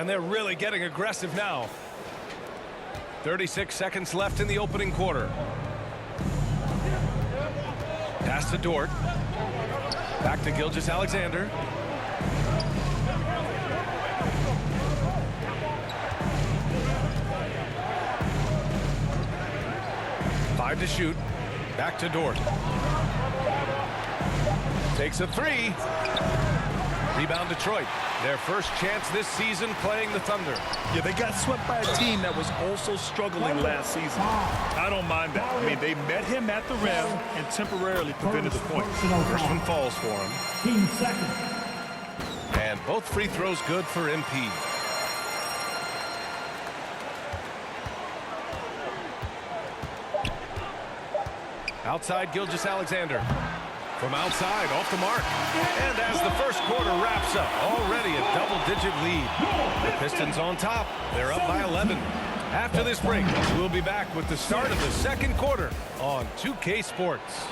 And they're really getting aggressive now. 36 seconds left in the opening quarter. Pass to Dort. Back to Gilgeous-Alexander. Five to shoot. Back to Dort. Takes a three. Rebound Detroit. Their first chance this season playing the Thunder. Yeah, they got swept by a team that was also struggling last season. I don't mind that. I mean, they met him at the rim and temporarily prevented the point. First one falls for him. 15 seconds. And both free throws good for MP. Outside Gilgeous-Alexander. From outside, off the mark. And as the first quarter wraps up, already a double-digit lead. The Pistons on top. They're up by 11. After this break, we'll be back with the start of the second quarter on 2K Sports.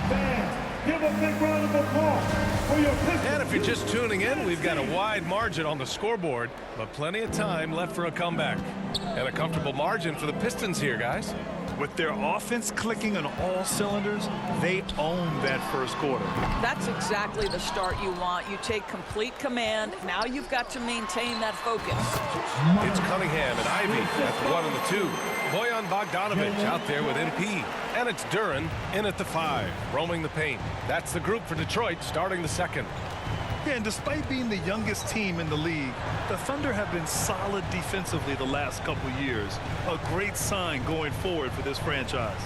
Fans, give a big round of applause for your Pistons. And if you're just tuning in, we've got a wide margin on the scoreboard, but plenty of time left for a comeback. And a comfortable margin for the Pistons here, guys. With their offense clicking on all cylinders, they own that first quarter. That's exactly the start you want. You take complete command. Now you've got to maintain that focus. It's Cunningham and Ivy at the 1 and the 2. Bojan Bogdanovic out there with MP. And it's Duren in at the 5, roaming the paint. That's the group for Detroit starting the second. Yeah, and despite being the youngest team in the league, the Thunder have been solid defensively the last couple years. A great sign going forward for this franchise.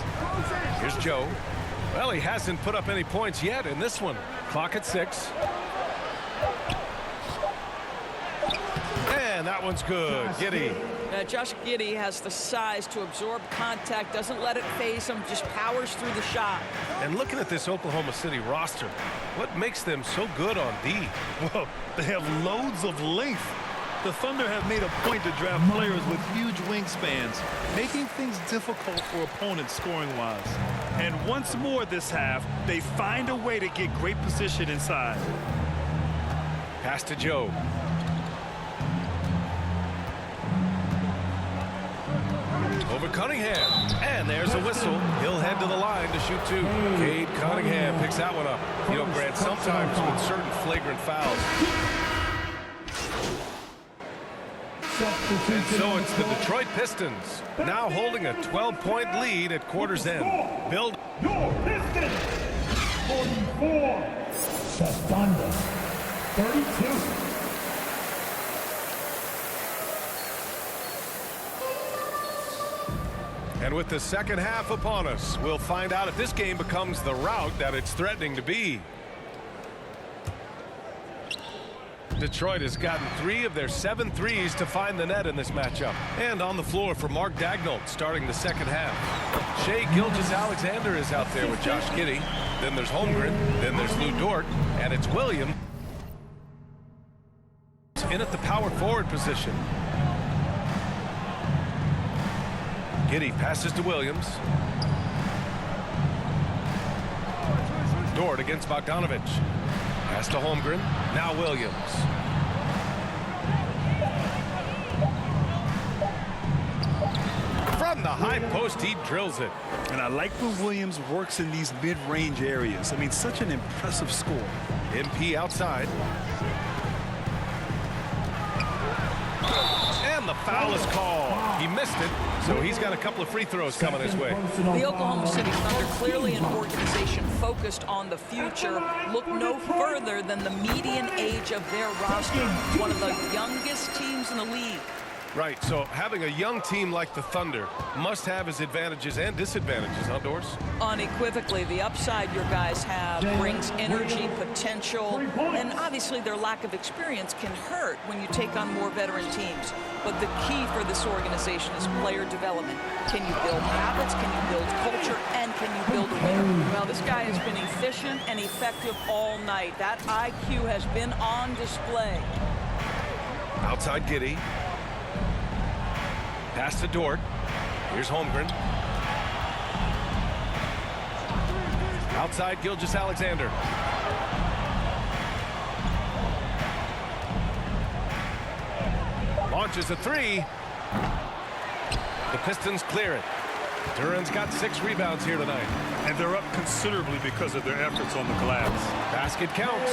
Here's Joe. Well, he hasn't put up any points yet in this one. Clock at 6. And that one's good. Giddey. Josh Giddey has the size to absorb contact, doesn't let it phase him, just powers through the shot. And looking at this Oklahoma City roster, what makes them so good on D? Well, they have loads of length. The Thunder have made a point to draft players with huge wingspans, making things difficult for opponents scoring-wise. And once more this half, they find a way to get great position inside. Pass to Joe. Over Cunningham. And there's a whistle. He'll head to the line to shoot 2. Cade Cunningham picks that one up. You know, Grant, sometimes with certain flagrant fouls. And so it's the Detroit Pistons now holding a 12-point lead at quarter's end. Build. Your Pistons, 44. The Thunder, 32. And with the second half upon us, we'll find out if this game becomes the rout that it's threatening to be. Detroit has gotten 3 of their 7 threes to find the net in this matchup. And on the floor for Mark Daigneault starting the second half. Shai Gilgeous-Alexander is out there with Josh Giddey. Then there's Holmgren. Then there's Lou Dort. And it's Williams in at the power forward position. Giddey passes to Williams. Dort against Bogdanovic. Pass to Holmgren. Now Williams. From the high post, he drills it. And I like when Williams works in these mid-range areas. I mean, such an impressive score. MP outside. And the foul is called. He missed it, so he's got a couple of free throws coming his way. The Oklahoma City Thunder, clearly an organization focused on the future, look no further than the median age of their roster. One of the youngest teams in the league. Right, so having a young team like the Thunder must have its advantages and disadvantages, huh, Doris? Unequivocally, the upside your guys have brings energy, potential, and obviously their lack of experience can hurt when you take on more veteran teams. But the key for this organization is player development. Can you build habits? Can you build culture? And can you build a winner? Well, this guy has been efficient and effective all night. That IQ has been on display. Outside Giddey. Pass to Dort. Here's Holmgren. Outside Gilgeous-Alexander. launches a three. The Pistons clear it. Duran's got 6 rebounds here tonight. And they're up considerably because of their efforts on the glass. Basket counts.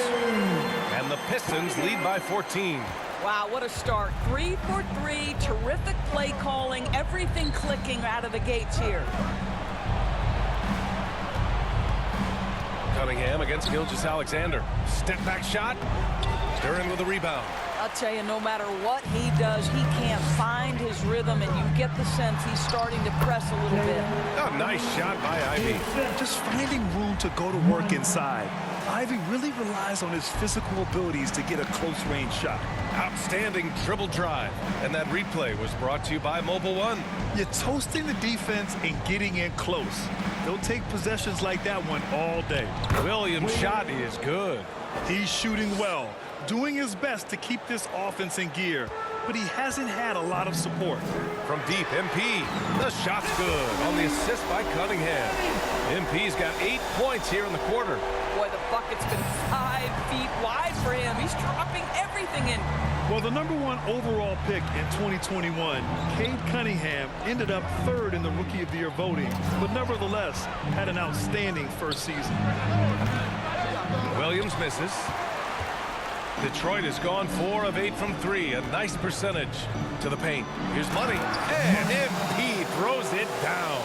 And the Pistons lead by 14. Wow, what a start. 3 for 3. Terrific play calling. Everything clicking out of the gates here. Cunningham against Gilgeous-Alexander. Step back shot. Duran with a rebound. I'll tell you, no matter what he does, he can't find his rhythm, and you get the sense he's starting to press a little bit. A nice shot by Ivy. Just finding room to go to work inside. Ivy really relies on his physical abilities to get a close-range shot. Outstanding dribble drive. And that replay was brought to you by Mobile One. You're toasting the defense and getting in close. They'll take possessions like that one all day. Williams' shot is good. He's shooting well, doing his best to keep this offense in gear, but he hasn't had a lot of support. From deep, MP. The shot's good on the assist by Cunningham. MP's got 8 points here in the quarter. Boy, the bucket's been 5 feet wide for him. He's dropping everything in. Well, the #1 overall pick in 2021, Cade Cunningham, ended up 3rd in the Rookie of the Year voting, but nevertheless had an outstanding first season. Williams misses. Detroit has gone 4 of 8 from 3. A nice percentage to the paint. Here's Money. And MP throws it down.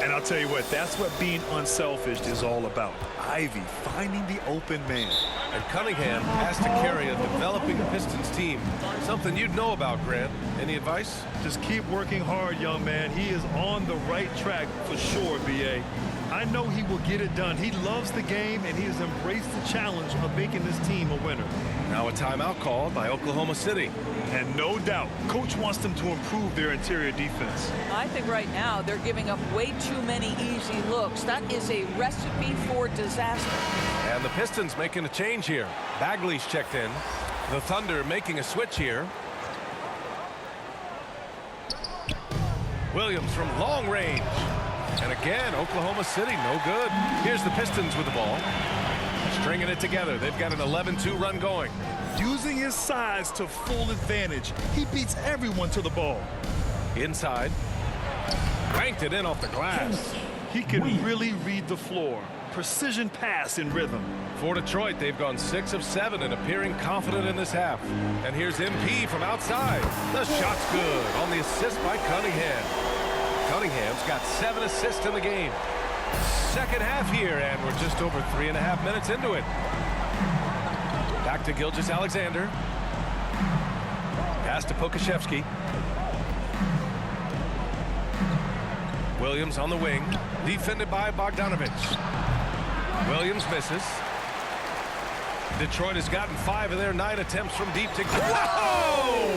And I'll tell you what, that's what being unselfish is all about. Ivy finding the open man. And Cunningham has to carry a developing Pistons team. Something you'd know about, Grant. Any advice? Just keep working hard, young man. He is on the right track for sure, B.A. I know he will get it done. He loves the game, and he has embraced the challenge of making this team a winner. Now a timeout called by Oklahoma City. And no doubt, Coach wants them to improve their interior defense. I think right now they're giving up way too many easy looks. That is a recipe for disaster. And the Pistons making a change here. Bagley's checked in. The Thunder making a switch here. Williams from long range. And again, Oklahoma City, no good. Here's the Pistons with the ball. Stringing it together. They've got an 11-2 run going. Using his size to full advantage, he beats everyone to the ball. Inside. Banked it in off the glass. He can really read the floor. Precision pass in rhythm. For Detroit, they've gone 6 of 7 and appearing confident in this half. And here's MP from outside. The shot's good on the assist by Cunningham. Cunningham's got 7 assists in the game. Second half here, and we're just over 3.5 minutes into it. Back to Gilgeous-Alexander. Pass to Pokusevski. Williams on the wing. Defended by Bogdanovich. Williams misses. Detroit has gotten 5 of their 9 attempts from deep to... Whoa!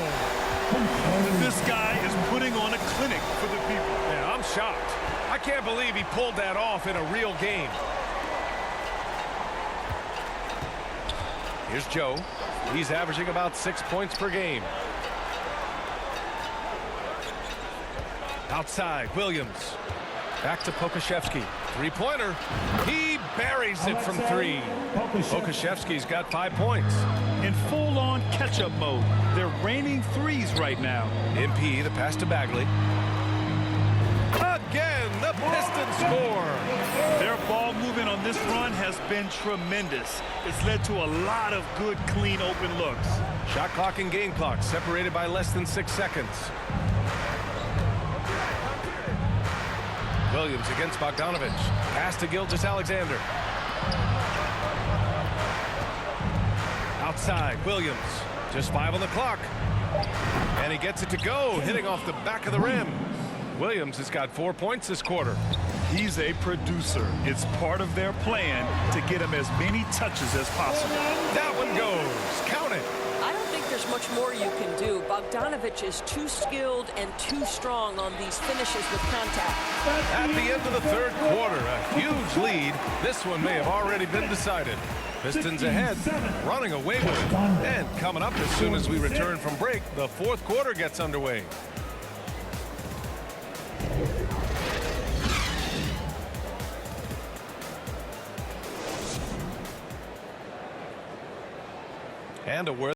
This guy is putting on a clinic for the people. Yeah, I'm shocked. I can't believe he pulled that off in a real game. Here's Joe. He's averaging about 6 points per game. Outside, Williams. Back to Pokusevski. Three-pointer. He buries it from 3. Pokusevski's got 5 points. In full-on catch-up mode. They're raining threes right now. MP, the pass to Bagley. Again, the Pistons score. Their ball movement on this run has been tremendous. It's led to a lot of good, clean, open looks. Shot clock and game clock separated by less than 6 seconds. Williams against Bogdanovich. Pass to Gilgeous-Alexander. Outside, Williams. Just 5 on the clock. And he gets it to go, hitting off the back of the rim. Williams has got 4 points this quarter. He's a producer. It's part of their plan to get him as many touches as possible. That one goes. Count it. I don't think there's much more you can do. Bogdanovich is too skilled and too strong on these finishes with contact. At the end of the third quarter, a huge lead. This one may have already been decided. Pistons ahead, running away with it. And coming up as soon as we return from break, the fourth quarter gets underway. And a word